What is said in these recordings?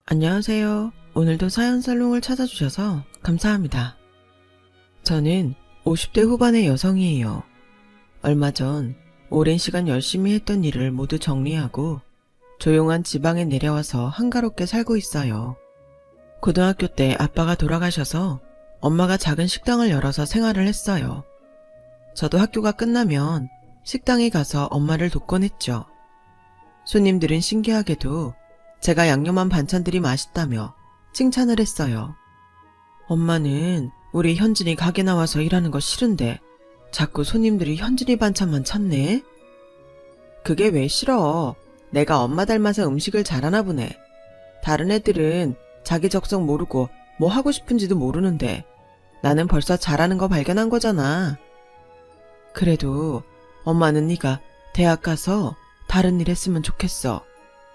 안녕하세요. 오늘도 사연 살롱을 찾아주셔서 감사합니다. 저는 50대 후반의 여성이에요. 얼마 전 오랜 시간 열심히 했던 일을 모두 정리하고 조용한 지방에 내려와서 한가롭게 살고 있어요. 고등학교 때 아빠가 돌아가셔서 엄마가 작은 식당을 열어서 생활을 했어요. 저도 학교가 끝나면 식당에 가서 엄마를 돕곤 했죠. 손님들은 신기하게도 제가 양념한 반찬들이 맛있다며 칭찬을 했어요. 엄마는 우리 현진이 가게 나와서 일하는 거 싫은데 자꾸 손님들이 현진이 반찬만 찾네? 그게 왜 싫어? 내가 엄마 닮아서 음식을 잘하나 보네. 다른 애들은 자기 적성 모르고 뭐 하고 싶은지도 모르는데 나는 벌써 잘하는 거 발견한 거잖아. 그래도 엄마는 네가 대학 가서 다른 일 했으면 좋겠어.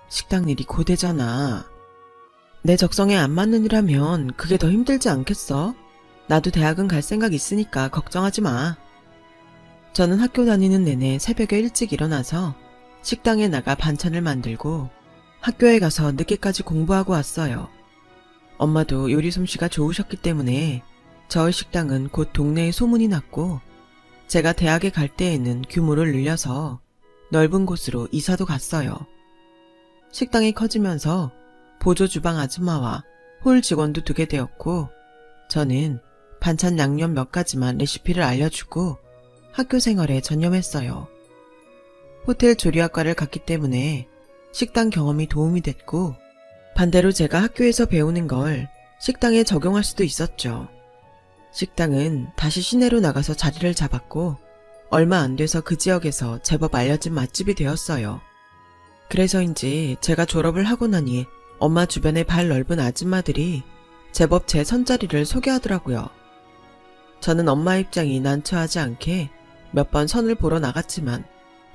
식당 일이 고되잖아. 내 적성에 안 맞는 일하면 그게 더 힘들지 않겠어? 나도 대학은 갈 생각 있으니까 걱정하지 마. 저는 학교 다니는 내내 새벽에 일찍 일어나서 식당에 나가 반찬을 만들고 학교에 가서 늦게까지 공부하고 왔어요. 엄마도 요리 솜씨가 좋으셨기 때문에 저희 식당은 곧 동네에 소문이 났고 제가 대학에 갈 때에는 규모를 늘려서 넓은 곳으로 이사도 갔어요. 식당이 커지면서 보조 주방 아줌마와 홀 직원도 두게 되었고 저는 반찬 양념 몇 가지만 레시피를 알려주고 학교 생활에 전념했어요. 호텔 조리학과를 갔기 때문에 식당 경험이 도움이 됐고 반대로 제가 학교에서 배우는 걸 식당에 적용할 수도 있었죠. 식당은 다시 시내로 나가서 자리를 잡았고 얼마 안 돼서 그 지역에서 제법 알려진 맛집이 되었어요. 그래서인지 제가 졸업을 하고 나니 엄마 주변의 발 넓은 아줌마들이 제법 제 선자리를 소개하더라고요. 저는 엄마 입장이 난처하지 않게 몇 번 선을 보러 나갔지만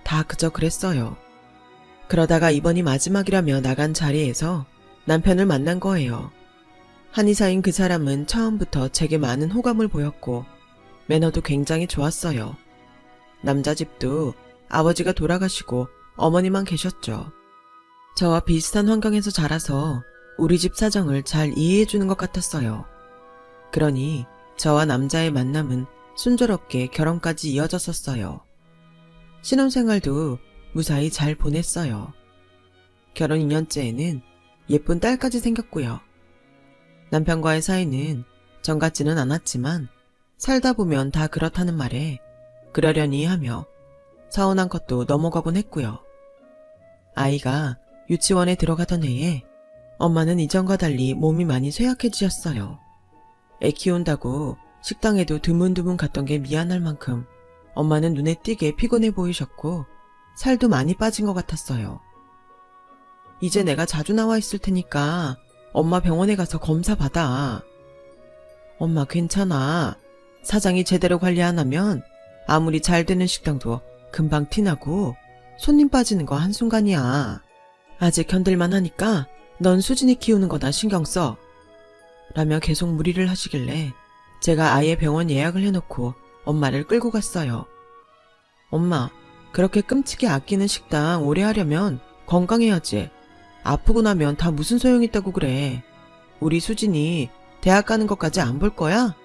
다 그저 그랬어요. 그러다가 이번이 마지막이라며 나간 자리에서 남편을 만난 거예요. 한의사인 그 사람은 처음부터 제게 많은 호감을 보였고 매너도 굉장히 좋았어요. 남자 집도 아버지가 돌아가시고 어머니만 계셨죠. 저와 비슷한 환경에서 자라서 우리 집 사정을 잘 이해해주는 것 같았어요. 그러니 저와 남자의 만남은 순조롭게 결혼까지 이어졌었어요. 신혼생활도 무사히 잘 보냈어요. 결혼 2년째에는 예쁜 딸까지 생겼고요. 남편과의 사이는 정 같지는 않았지만 살다 보면 다 그렇다는 말에 그러려니 하며 서운한 것도 넘어가곤 했고요. 아이가 유치원에 들어가던 해에 엄마는 이전과 달리 몸이 많이 쇠약해지셨어요. 애 키운다고 식당에도 드문드문 갔던 게 미안할 만큼 엄마는 눈에 띄게 피곤해 보이셨고 살도 많이 빠진 것 같았어요. 이제 내가 자주 나와 있을 테니까 엄마 병원에 가서 검사 받아. 엄마 괜찮아. 사장이 제대로 관리 안 하면 아무리 잘 되는 식당도 금방 티나고 손님 빠지는 거 한순간이야. 아직 견딜만 하니까 넌 수진이 키우는 거나 신경 써. 라며 계속 무리를 하시길래 제가 아예 병원 예약을 해놓고 엄마를 끌고 갔어요. 엄마, 그렇게 끔찍이 아끼는 식당 오래 하려면 건강해야지. 아프고 나면 다 무슨 소용 있다고 그래. 우리 수진이 대학 가는 것까지 안 볼 거야?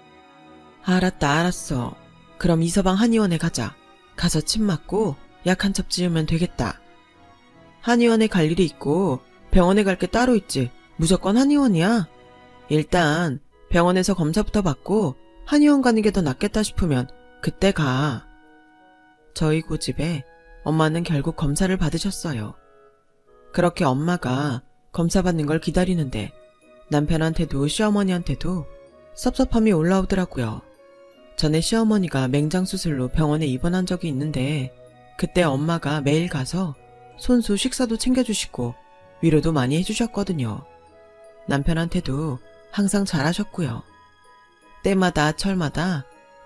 알았다, 알았어. 그럼 이서방 한의원에 가자. 가서 침 맞고 약 한 첩 지으면 되겠다. 한의원에 갈 일이 있고 병원에 갈 게 따로 있지. 무조건 한의원이야. 일단 병원에서 검사부터 받고 한의원 가는 게 더 낫겠다 싶으면 그때 가. 저희 고집에 엄마는 결국 검사를 받으셨어요. 그렇게 엄마가 검사 받는 걸 기다리는데 남편한테도 시어머니한테도 섭섭함이 올라오더라고요. 전에 시어머니가 맹장수술로 병원에 입원한 적이 있는데 그때 엄마가 매일 가서 손수 식사도 챙겨주시고 위로도 많이 해주셨거든요. 남편한테도 항상 잘하셨고요. 때마다 철마다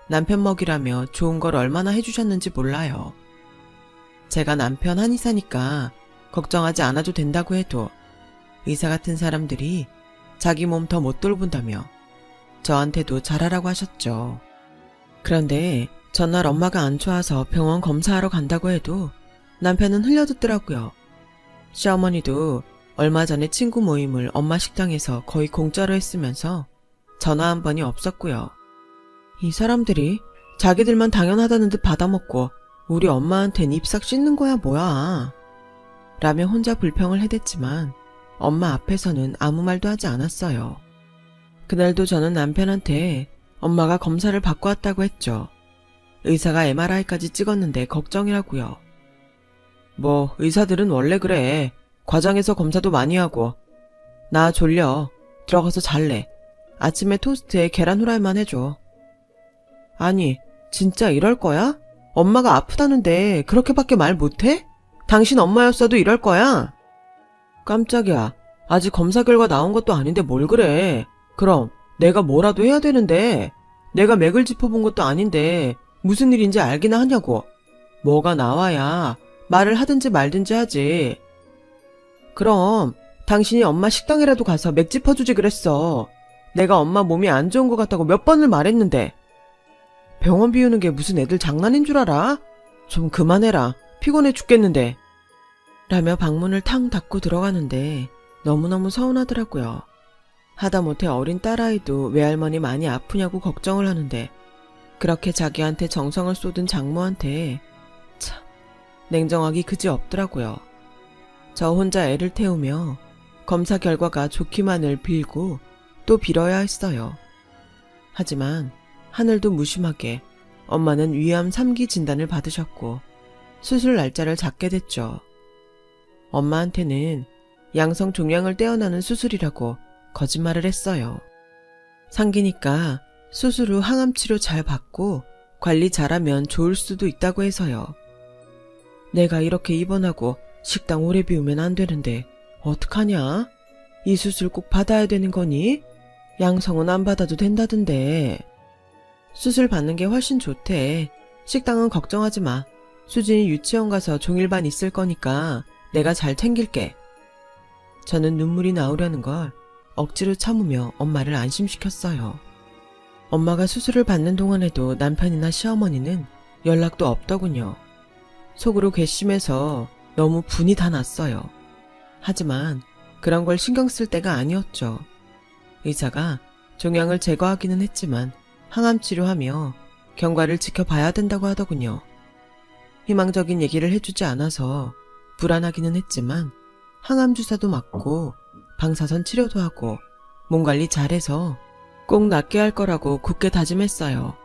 남편 먹이라며 좋은 걸 얼마나 해주셨는지 몰라요. 제가 남편 한의사니까 걱정하지 않아도 된다고 해도 의사 같은 사람들이 자기 몸 더 못 돌본다며 저한테도 잘하라고 하셨죠. 그런데 전날 엄마가 안 좋아서 병원 검사하러 간다고 해도 남편은 흘려듣더라고요. 시어머니도 얼마 전에 친구 모임을 엄마 식당에서 거의 공짜로 했으면서 전화 한 번이 없었고요. 이 사람들이 자기들만 당연하다는 듯 받아먹고 우리 엄마한텐 입싹 씻는 거야 뭐야. 라며 혼자 불평을 해댔지만 엄마 앞에서는 아무 말도 하지 않았어요. 그날도 저는 남편한테 엄마가 검사를 받고 왔다고 했죠. 의사가 MRI까지 찍었는데 걱정이라고요. 뭐 의사들은 원래 그래. 과장해서 검사도 많이 하고. 나 졸려. 들어가서 잘래. 아침에 토스트에 계란 후라이만 해줘. 아니, 진짜 이럴 거야? 엄마가 아프다는데 그렇게밖에 말 못해? 당신 엄마였어도 이럴 거야? 깜짝이야. 아직 검사 결과 나온 것도 아닌데 뭘 그래. 그럼 내가 뭐라도 해야 되는데. 내가 맥을 짚어본 것도 아닌데 무슨 일인지 알기나 하냐고. 뭐가 나와야 말을 하든지 말든지 하지. 그럼 당신이 엄마 식당이라도 가서 맥 짚어주지 그랬어. 내가 엄마 몸이 안 좋은 것 같다고 몇 번을 말했는데. 병원 비우는 게 무슨 애들 장난인 줄 알아? 좀 그만해라. 피곤해 죽겠는데. 라며 방문을 탕 닫고 들어가는데 너무너무 서운하더라고요. 하다못해 어린 딸아이도 외할머니 많이 아프냐고 걱정을 하는데 그렇게 자기한테 정성을 쏟은 장모한테 참 냉정하기 그지 없더라고요. 저 혼자 애를 태우며 검사 결과가 좋기만을 빌고 또 빌어야 했어요. 하지만 하늘도 무심하게 엄마는 위암 3기 진단을 받으셨고 수술 날짜를 잡게 됐죠. 엄마한테는 양성 종양을 떼어내는 수술이라고 거짓말을 했어요. 상기니까 수술 후 항암 치료 잘 받고 관리 잘하면 좋을 수도 있다고 해서요. 내가 이렇게 입원하고 식당 오래 비우면 안 되는데 어떡하냐? 이 수술 꼭 받아야 되는 거니? 양성은 안 받아도 된다던데. 수술 받는 게 훨씬 좋대. 식당은 걱정하지 마. 수진이 유치원 가서 종일반 있을 거니까 내가 잘 챙길게. 저는 눈물이 나오려는 걸 억지로 참으며 엄마를 안심시켰어요. 엄마가 수술을 받는 동안에도 남편이나 시어머니는 연락도 없더군요. 속으로 괘씸해서 너무 분이 다 났어요. 하지만 그런 걸 신경 쓸 때가 아니었죠. 의사가 종양을 제거하기는 했지만 항암 치료하며 경과를 지켜봐야 된다고 하더군요. 희망적인 얘기를 해주지 않아서 불안하기는 했지만 항암 주사도 맞고 방사선 치료도 하고 몸 관리 잘해서 꼭 낫게 할 거라고 굳게 다짐했어요.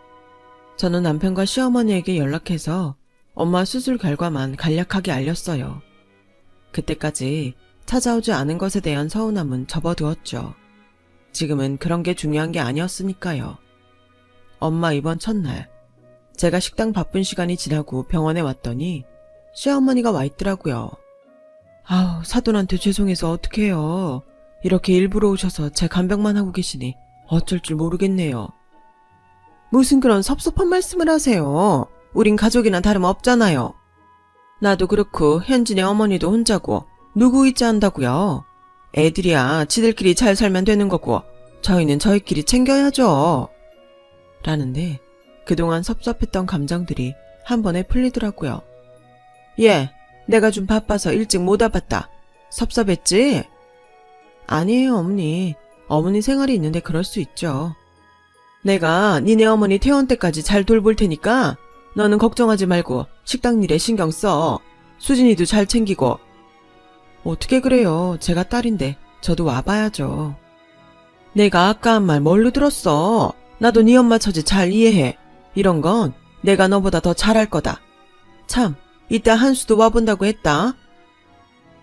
저는 남편과 시어머니에게 연락해서 엄마 수술 결과만 간략하게 알렸어요. 그때까지 찾아오지 않은 것에 대한 서운함은 접어두었죠. 지금은 그런 게 중요한 게 아니었으니까요. 엄마 입원 첫날, 제가 식당 바쁜 시간이 지나고 병원에 왔더니 시어머니가 와 있더라고요. 아우, 사돈한테 죄송해서 어떡해요. 이렇게 일부러 오셔서 제 간병만 하고 계시니 어쩔 줄 모르겠네요. 무슨 그런 섭섭한 말씀을 하세요. 우린 가족이나 다름없잖아요. 나도 그렇고 현진의 어머니도 혼자고 누구 있자 한다고요. 애들이야 지들끼리 잘 살면 되는 거고 저희는 저희끼리 챙겨야죠. 라는데 그동안 섭섭했던 감정들이 한 번에 풀리더라고요. 예, 내가 좀 바빠서 일찍 못 와봤다. 섭섭했지? 아니에요, 어머니. 어머니 생활이 있는데 그럴 수 있죠. 내가 니네 어머니 퇴원 때까지 잘 돌볼 테니까 너는 걱정하지 말고 식당 일에 신경 써. 수진이도 잘 챙기고. 어떻게 그래요. 제가 딸인데 저도 와봐야죠. 내가 아까 한 말 뭘로 들었어. 나도 네 엄마 처지 잘 이해해. 이런 건 내가 너보다 더 잘할 거다. 참, 이따 한수도 와본다고 했다.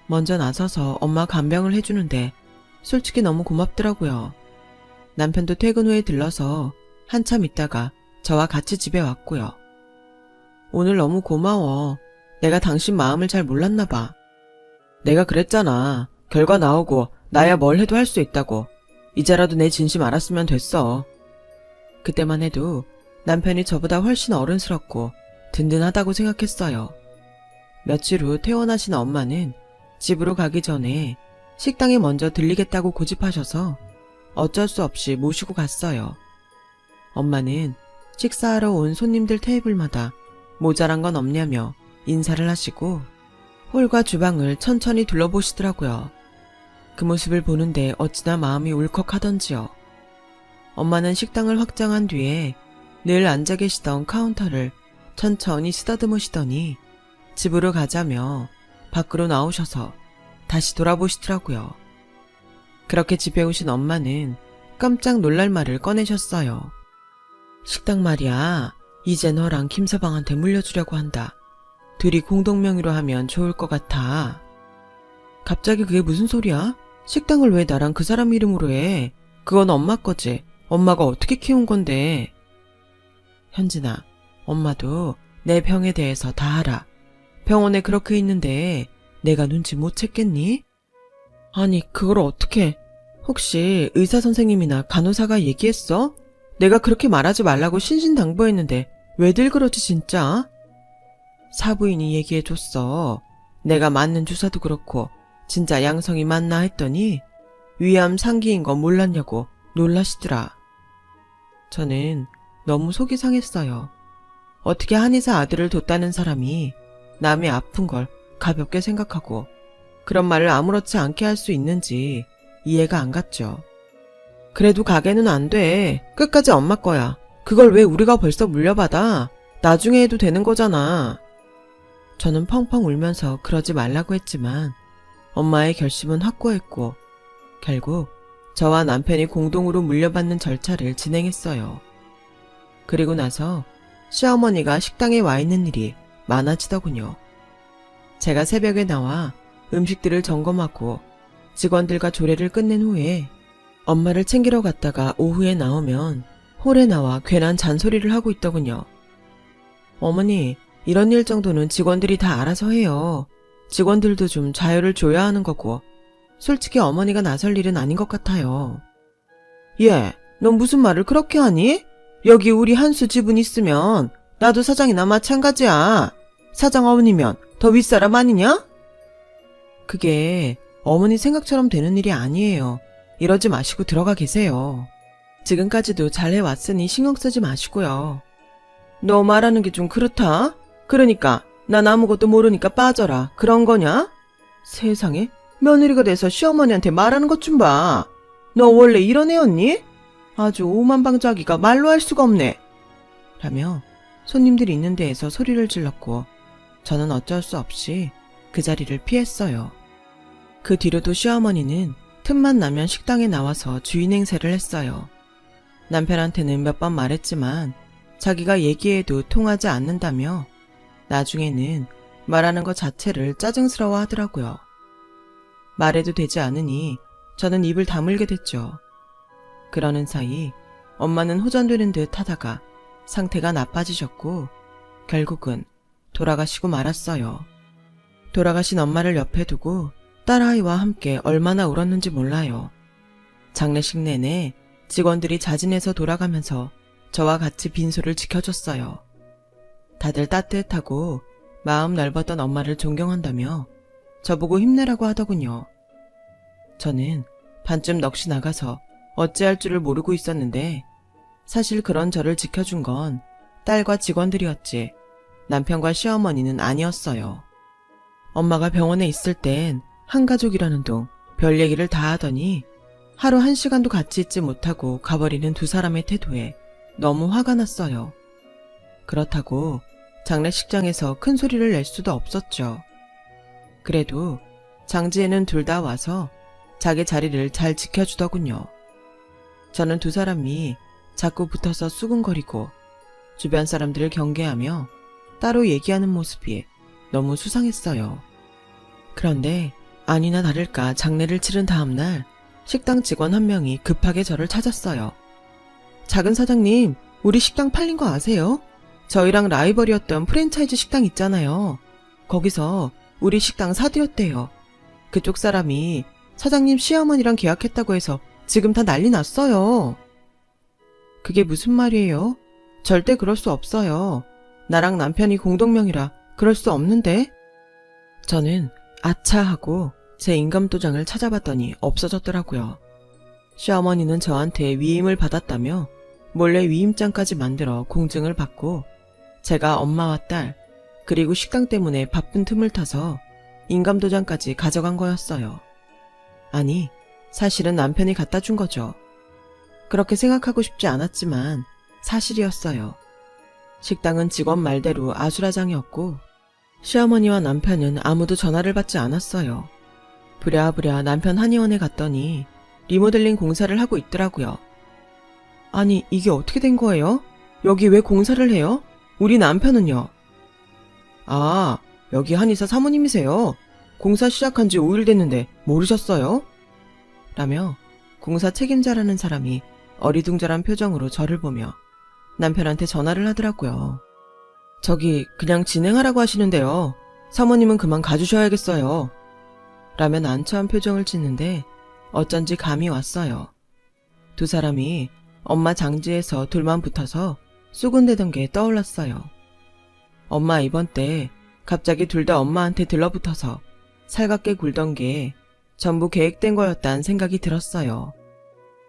먼저 나서서 엄마 간병을 해주는데 솔직히 너무 고맙더라고요. 남편도 퇴근 후에 들러서 한참 있다가 저와 같이 집에 왔고요. 오늘 너무 고마워. 내가 당신 마음을 잘 몰랐나 봐. 내가 그랬잖아. 결과 나오고 나야 뭘 해도 할 수 있다고. 이제라도 내 진심 알았으면 됐어. 그때만 해도 남편이 저보다 훨씬 어른스럽고 든든하다고 생각했어요. 며칠 후 퇴원하신 엄마는 집으로 가기 전에 식당에 먼저 들리겠다고 고집하셔서 어쩔 수 없이 모시고 갔어요. 엄마는 식사하러 온 손님들 테이블마다 모자란 건 없냐며 인사를 하시고 홀과 주방을 천천히 둘러보시더라고요. 그 모습을 보는데 어찌나 마음이 울컥하던지요. 엄마는 식당을 확장한 뒤에 늘 앉아 계시던 카운터를 천천히 쓰다듬으시더니 집으로 가자며 밖으로 나오셔서 다시 돌아보시더라고요. 그렇게 집에 오신 엄마는 깜짝 놀랄 말을 꺼내셨어요. 식당 말이야, 이제 너랑 김서방한테 물려주려고 한다. 둘이 공동명의로 하면 좋을 것 같아. 갑자기 그게 무슨 소리야? 식당을 왜 나랑 그 사람 이름으로 해? 그건 엄마 거지. 엄마가 어떻게 키운 건데. 현진아, 엄마도 내 병에 대해서 다 알아. 병원에 그렇게 있는데 내가 눈치 못 챘겠니? 아니, 그걸 어떻게... 혹시 의사 선생님이나 간호사가 얘기했어? 내가 그렇게 말하지 말라고 신신당부했는데 왜들 그러지 진짜? 사부인이 얘기해줬어. 내가 맞는 주사도 그렇고 진짜 양성이 맞나 했더니 위암 상기인 거 몰랐냐고 놀라시더라. 저는 너무 속이 상했어요. 어떻게 한의사 아들을 뒀다는 사람이 남이 아픈 걸 가볍게 생각하고 그런 말을 아무렇지 않게 할 수 있는지 이해가 안 갔죠. 그래도 가게는 안 돼. 끝까지 엄마 거야. 그걸 왜 우리가 벌써 물려받아? 나중에 해도 되는 거잖아. 저는 펑펑 울면서 그러지 말라고 했지만 엄마의 결심은 확고했고 결국 저와 남편이 공동으로 물려받는 절차를 진행했어요. 그리고 나서 시어머니가 식당에 와 있는 일이 많아지더군요. 제가 새벽에 나와 음식들을 점검하고 직원들과 조례를 끝낸 후에 엄마를 챙기러 갔다가 오후에 나오면 홀에 나와 괜한 잔소리를 하고 있더군요. 어머니, 이런 일 정도는 직원들이 다 알아서 해요. 직원들도 좀 자유를 줘야 하는 거고 솔직히 어머니가 나설 일은 아닌 것 같아요. 얘, 넌 무슨 말을 그렇게 하니? 여기 우리 한수 지분 있으면 나도 사장이나 마찬가지야. 사장 어머니면 더 윗사람 아니냐? 그게 어머니 생각처럼 되는 일이 아니에요. 이러지 마시고 들어가 계세요. 지금까지도 잘 해왔으니 신경 쓰지 마시고요. 너 말하는 게 좀 그렇다? 그러니까 난 아무것도 모르니까 빠져라. 그런 거냐? 세상에, 며느리가 돼서 시어머니한테 말하는 것 좀 봐. 너 원래 이런 애였니? 아주 오만방자기가 말로 할 수가 없네. 라며 손님들이 있는 데에서 소리를 질렀고 저는 어쩔 수 없이 그 자리를 피했어요. 그 뒤로도 시어머니는 틈만 나면 식당에 나와서 주인 행세를 했어요. 남편한테는 몇 번 말했지만 자기가 얘기해도 통하지 않는다며 나중에는 말하는 것 자체를 짜증스러워 하더라고요. 말해도 되지 않으니 저는 입을 다물게 됐죠. 그러는 사이 엄마는 호전되는 듯 하다가 상태가 나빠지셨고 결국은 돌아가시고 말았어요. 돌아가신 엄마를 옆에 두고 딸아이와 함께 얼마나 울었는지 몰라요. 장례식 내내 직원들이 자진해서 돌아가면서 저와 같이 빈소를 지켜줬어요. 다들 따뜻하고 마음 넓었던 엄마를 존경한다며 저보고 힘내라고 하더군요. 저는 반쯤 넋이 나가서 어찌할 줄을 모르고 있었는데 사실 그런 저를 지켜준 건 딸과 직원들이었지 남편과 시어머니는 아니었어요. 엄마가 병원에 있을 땐 한가족이라는 둥 별 얘기를 다 하더니 하루 1시간도 같이 있지 못하고 가버리는 두 사람의 태도에 너무 화가 났어요. 그렇다고 장례식장에서 큰 소리를 낼 수도 없었죠. 그래도 장지에는 둘 다 와서 자기 자리를 잘 지켜주더군요. 저는 두 사람이 자꾸 붙어서 수근거리고 주변 사람들을 경계하며 따로 얘기하는 모습이 너무 수상했어요. 그런데 아니나 다를까 장례를 치른 다음날 식당 직원 한 명이 급하게 저를 찾았어요. 작은 사장님, 우리 식당 팔린 거 아세요? 저희랑 라이벌이었던 프랜차이즈 식당 있잖아요. 거기서 우리 식당 사들였대요. 그쪽 사람이 사장님 시어머니랑 계약했다고 해서 지금 다 난리 났어요. 그게 무슨 말이에요? 절대 그럴 수 없어요. 나랑 남편이 공동명의라 그럴 수 없는데? 저는 아차 하고 제 인감도장을 찾아봤더니 없어졌더라고요. 시어머니는 저한테 위임을 받았다며 몰래 위임장까지 만들어 공증을 받고 제가 엄마와 딸 그리고 식당 때문에 바쁜 틈을 타서 인감도장까지 가져간 거였어요. 아니, 사실은 남편이 갖다 준 거죠. 그렇게 생각하고 싶지 않았지만 사실이었어요. 식당은 직원 말대로 아수라장이었고 시어머니와 남편은 아무도 전화를 받지 않았어요. 부랴부랴 남편 한의원에 갔더니 리모델링 공사를 하고 있더라고요. 아니, 이게 어떻게 된 거예요? 여기 왜 공사를 해요? 우리 남편은요? 아, 여기 한의사 사모님이세요? 공사 시작한 지 5일 됐는데 모르셨어요? 라며 공사 책임자라는 사람이 어리둥절한 표정으로 저를 보며 남편한테 전화를 하더라고요. 저기 그냥 진행하라고 하시는데요. 사모님은 그만 가주셔야겠어요. 라며 난처한 표정을 짓는데 어쩐지 감이 왔어요. 두 사람이 엄마 장지에서 둘만 붙어서 쏘근대던 게 떠올랐어요. 엄마 입원 때 갑자기 둘 다 엄마한테 들러붙어서 살갑게 굴던 게 전부 계획된 거였다는 생각이 들었어요.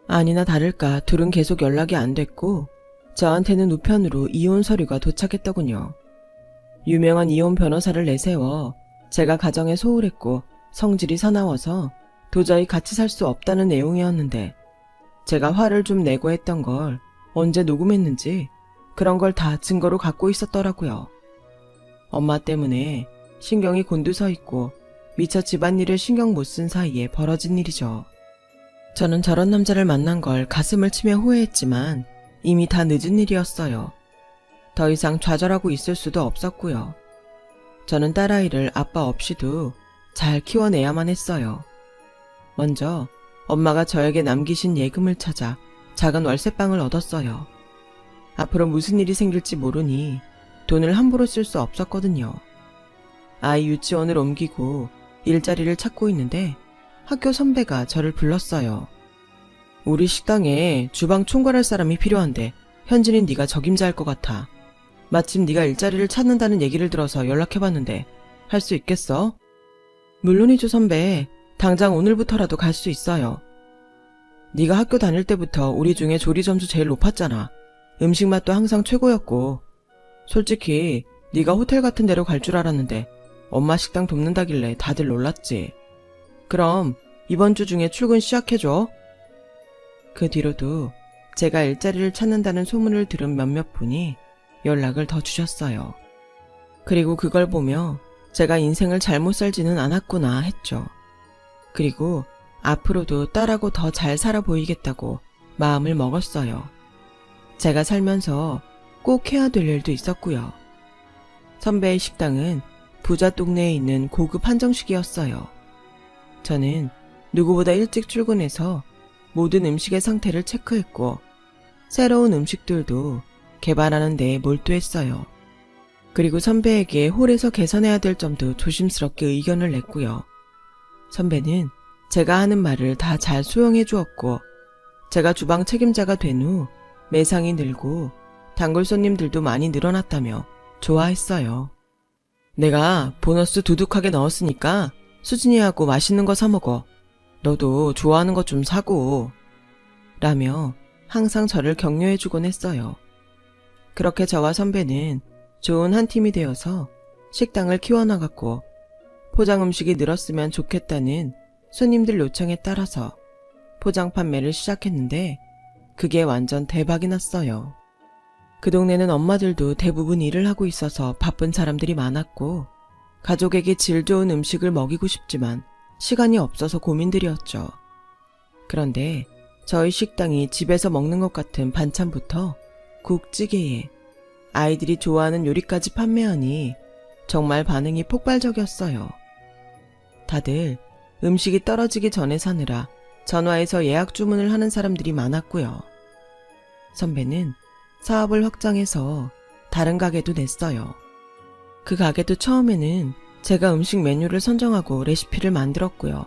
아니나 다를까 둘은 계속 연락이 안 됐고 저한테는 우편으로 이혼 서류가 도착했더군요. 유명한 이혼 변호사를 내세워 제가 가정에 소홀했고 성질이 사나워서 도저히 같이 살 수 없다는 내용이었는데 제가 화를 좀 내고 했던 걸 언제 녹음했는지 그런 걸 다 증거로 갖고 있었더라고요. 엄마 때문에 신경이 곤두서 있고 미처 집안일을 신경 못 쓴 사이에 벌어진 일이죠. 저는 저런 남자를 만난 걸 가슴을 치며 후회했지만 이미 다 늦은 일이었어요. 더 이상 좌절하고 있을 수도 없었고요. 저는 딸아이를 아빠 없이도 잘 키워내야만 했어요. 먼저 엄마가 저에게 남기신 예금을 찾아 작은 월세방을 얻었어요. 앞으로 무슨 일이 생길지 모르니 돈을 함부로 쓸 수 없었거든요. 아이 유치원을 옮기고 일자리를 찾고 있는데 학교 선배가 저를 불렀어요. 우리 식당에 주방 총괄할 사람이 필요한데 현진이 네가 적임자일 것 같아. 마침 네가 일자리를 찾는다는 얘기를 들어서 연락해봤는데 할 수 있겠어? 물론이죠 선배. 당장 오늘부터라도 갈 수 있어요. 네가 학교 다닐 때부터 우리 중에 조리 점수 제일 높았잖아. 음식 맛도 항상 최고였고. 솔직히 네가 호텔 같은 데로 갈 줄 알았는데 엄마 식당 돕는다길래 다들 놀랐지. 그럼 이번 주 중에 출근 시작해줘. 그 뒤로도 제가 일자리를 찾는다는 소문을 들은 몇몇 분이 연락을 더 주셨어요. 그리고 그걸 보며 제가 인생을 잘못 살지는 않았구나 했죠. 그리고 앞으로도 딸하고 더 잘 살아 보이겠다고 마음을 먹었어요. 제가 살면서 꼭 해야 될 일도 있었고요. 선배의 식당은 부자 동네에 있는 고급 한정식이었어요. 저는 누구보다 일찍 출근해서 모든 음식의 상태를 체크했고 새로운 음식들도 개발하는 데에 몰두했어요. 그리고 선배에게 홀에서 개선해야 될 점도 조심스럽게 의견을 냈고요. 선배는 제가 하는 말을 다 잘 수용해 주었고 제가 주방 책임자가 된 후 매상이 늘고 단골 손님들도 많이 늘어났다며 좋아했어요. 내가 보너스 두둑하게 넣었으니까 수진이하고 맛있는 거 사 먹어. 너도 좋아하는 거 좀 사고. 라며 항상 저를 격려해 주곤 했어요. 그렇게 저와 선배는 좋은 한 팀이 되어서 식당을 키워나갔고 포장 음식이 늘었으면 좋겠다는 손님들 요청에 따라서 포장 판매를 시작했는데 그게 완전 대박이 났어요. 그 동네는 엄마들도 대부분 일을 하고 있어서 바쁜 사람들이 많았고 가족에게 질 좋은 음식을 먹이고 싶지만 시간이 없어서 고민들이었죠. 그런데 저희 식당이 집에서 먹는 것 같은 반찬부터 국찌개에 아이들이 좋아하는 요리까지 판매하니 정말 반응이 폭발적이었어요. 다들 음식이 떨어지기 전에 사느라 전화해서 예약 주문을 하는 사람들이 많았고요. 선배는 사업을 확장해서 다른 가게도 냈어요. 그 가게도 처음에는 제가 음식 메뉴를 선정하고 레시피를 만들었고요.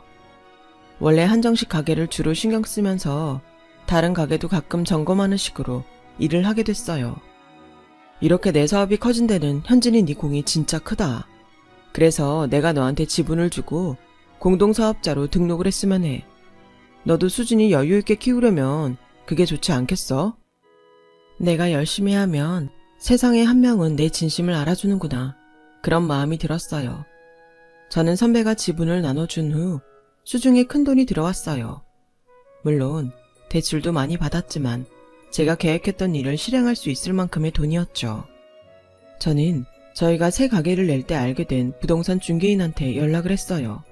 원래 한정식 가게를 주로 신경 쓰면서 다른 가게도 가끔 점검하는 식으로 일을 하게 됐어요. 이렇게 내 사업이 커진 데는 현진이 네 공이 진짜 크다. 그래서 내가 너한테 지분을 주고 공동사업자로 등록을 했으면 해. 너도 수진이 여유있게 키우려면 그게 좋지 않겠어? 내가 열심히 하면 세상에 한 명은 내 진심을 알아주는구나. 그런 마음이 들었어요. 저는 선배가 지분을 나눠준 후 수중에 큰돈이 들어왔어요. 물론 대출도 많이 받았지만 제가 계획했던 일을 실행할 수 있을 만큼의 돈이었죠. 저는 저희가 새 가게를 낼 때 알게 된 부동산 중개인한테 연락을 했어요.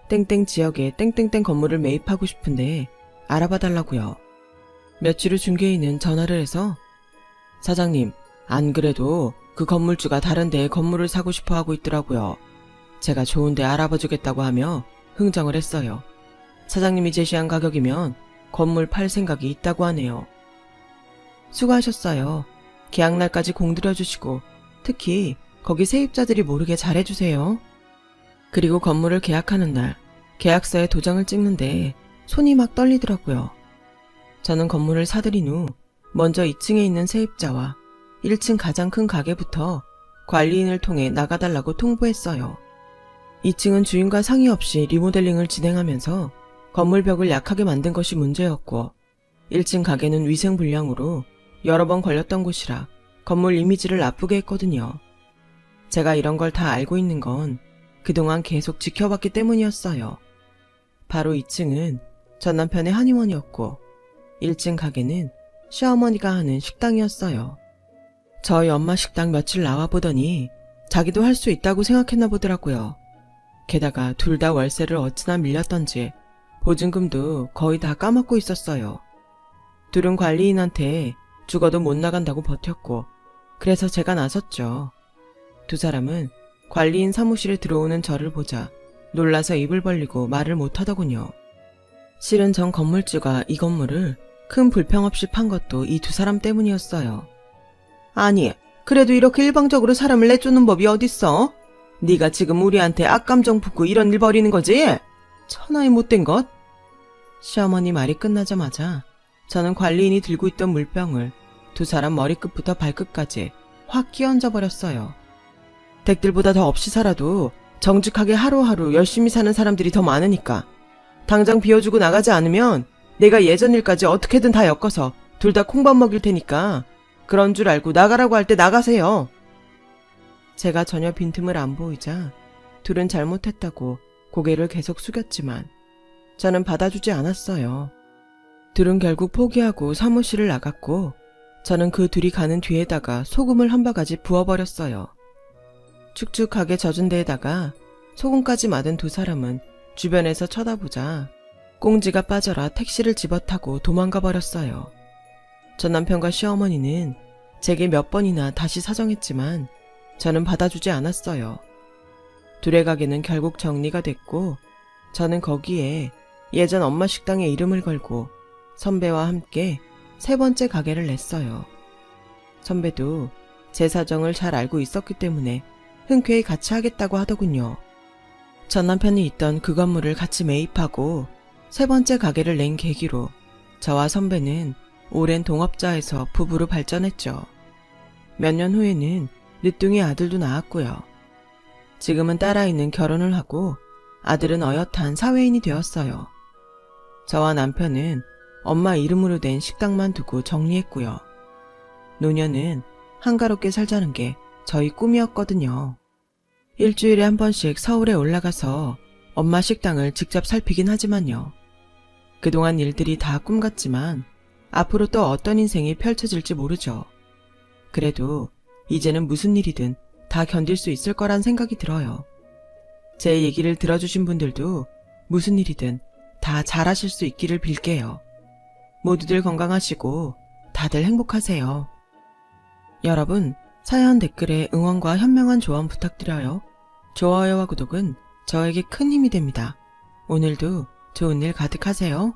땡땡 지역에 땡땡땡 건물을 매입하고 싶은데 알아봐 달라고요. 며칠 후 중개인은 전화를 해서 사장님, 안 그래도 그 건물주가 다른 데에 건물을 사고 싶어 하고 있더라고요. 제가 좋은 데 알아봐 주겠다고 하며 흥정을 했어요. 사장님이 제시한 가격이면 건물 팔 생각이 있다고 하네요. 수고하셨어요. 계약날까지 공들여 주시고 특히 거기 세입자들이 모르게 잘해주세요. 그리고 건물을 계약하는 날 계약서에 도장을 찍는데 손이 막 떨리더라고요. 저는 건물을 사들인 후 먼저 2층에 있는 세입자와 1층 가장 큰 가게부터 관리인을 통해 나가달라고 통보했어요. 2층은 주인과 상의 없이 리모델링을 진행하면서 건물 벽을 약하게 만든 것이 문제였고 1층 가게는 위생불량으로 여러 번 걸렸던 곳이라 건물 이미지를 나쁘게 했거든요. 제가 이런 걸 다 알고 있는 건 그동안 계속 지켜봤기 때문이었어요. 바로 2층은 전 남편의 한의원이었고 1층 가게는 시어머니가 하는 식당이었어요. 저희 엄마 식당 며칠 나와보더니 자기도 할 수 있다고 생각했나 보더라고요. 게다가 둘 다 월세를 어찌나 밀렸던지 보증금도 거의 다 까먹고 있었어요. 둘은 관리인한테 죽어도 못 나간다고 버텼고 그래서 제가 나섰죠. 두 사람은 관리인 사무실에 들어오는 저를 보자 놀라서 입을 벌리고 말을 못하더군요. 실은 전 건물주가 이 건물을 큰 불평 없이 판 것도 이 두 사람 때문이었어요. 아니, 그래도 이렇게 일방적으로 사람을 내쫓는 법이 어딨어? 네가 지금 우리한테 악감정 품고 이런 일 벌이는 거지? 천하의 못된 것? 시어머니 말이 끝나자마자 저는 관리인이 들고 있던 물병을 두 사람 머리끝부터 발끝까지 확 끼얹어 버렸어요. 댁들보다 더 없이 살아도 정직하게 하루하루 열심히 사는 사람들이 더 많으니까 당장 비워주고 나가지 않으면 내가 예전 일까지 어떻게든 다 엮어서 둘 다 콩밥 먹일 테니까 그런 줄 알고 나가라고 할 때 나가세요. 제가 전혀 빈틈을 안 보이자 둘은 잘못했다고 고개를 계속 숙였지만 저는 받아주지 않았어요. 둘은 결국 포기하고 사무실을 나갔고 저는 그 둘이 가는 뒤에다가 소금을 한 바가지 부어버렸어요. 축축하게 젖은 데에다가 소금까지 맞은 두 사람은 주변에서 쳐다보자 꽁지가 빠져라 택시를 집어타고 도망가 버렸어요. 전 남편과 시어머니는 제게 몇 번이나 다시 사정했지만 저는 받아주지 않았어요. 둘의 가게는 결국 정리가 됐고 저는 거기에 예전 엄마 식당에 이름을 걸고 선배와 함께 세 번째 가게를 냈어요. 선배도 제 사정을 잘 알고 있었기 때문에 흔쾌히 같이 하겠다고 하더군요. 전 남편이 있던 그 건물을 같이 매입하고 세 번째 가게를 낸 계기로 저와 선배는 오랜 동업자에서 부부로 발전했죠. 몇 년 후에는 늦둥이 아들도 낳았고요. 지금은 딸아이는 결혼을 하고 아들은 어엿한 사회인이 되었어요. 저와 남편은 엄마 이름으로 된 식당만 두고 정리했고요. 노년은 한가롭게 살자는 게 저희 꿈이었거든요. 일주일에 한 번씩 서울에 올라가서 엄마 식당을 직접 살피긴 하지만요. 그동안 일들이 다 꿈 같지만 앞으로 또 어떤 인생이 펼쳐질지 모르죠. 그래도 이제는 무슨 일이든 다 견딜 수 있을 거란 생각이 들어요. 제 얘기를 들어주신 분들도 무슨 일이든 다 잘하실 수 있기를 빌게요. 모두들 건강하시고 다들 행복하세요. 여러분, 사연 댓글에 응원과 현명한 조언 부탁드려요. 좋아요와 구독은 저에게 큰 힘이 됩니다. 오늘도 좋은 일 가득하세요.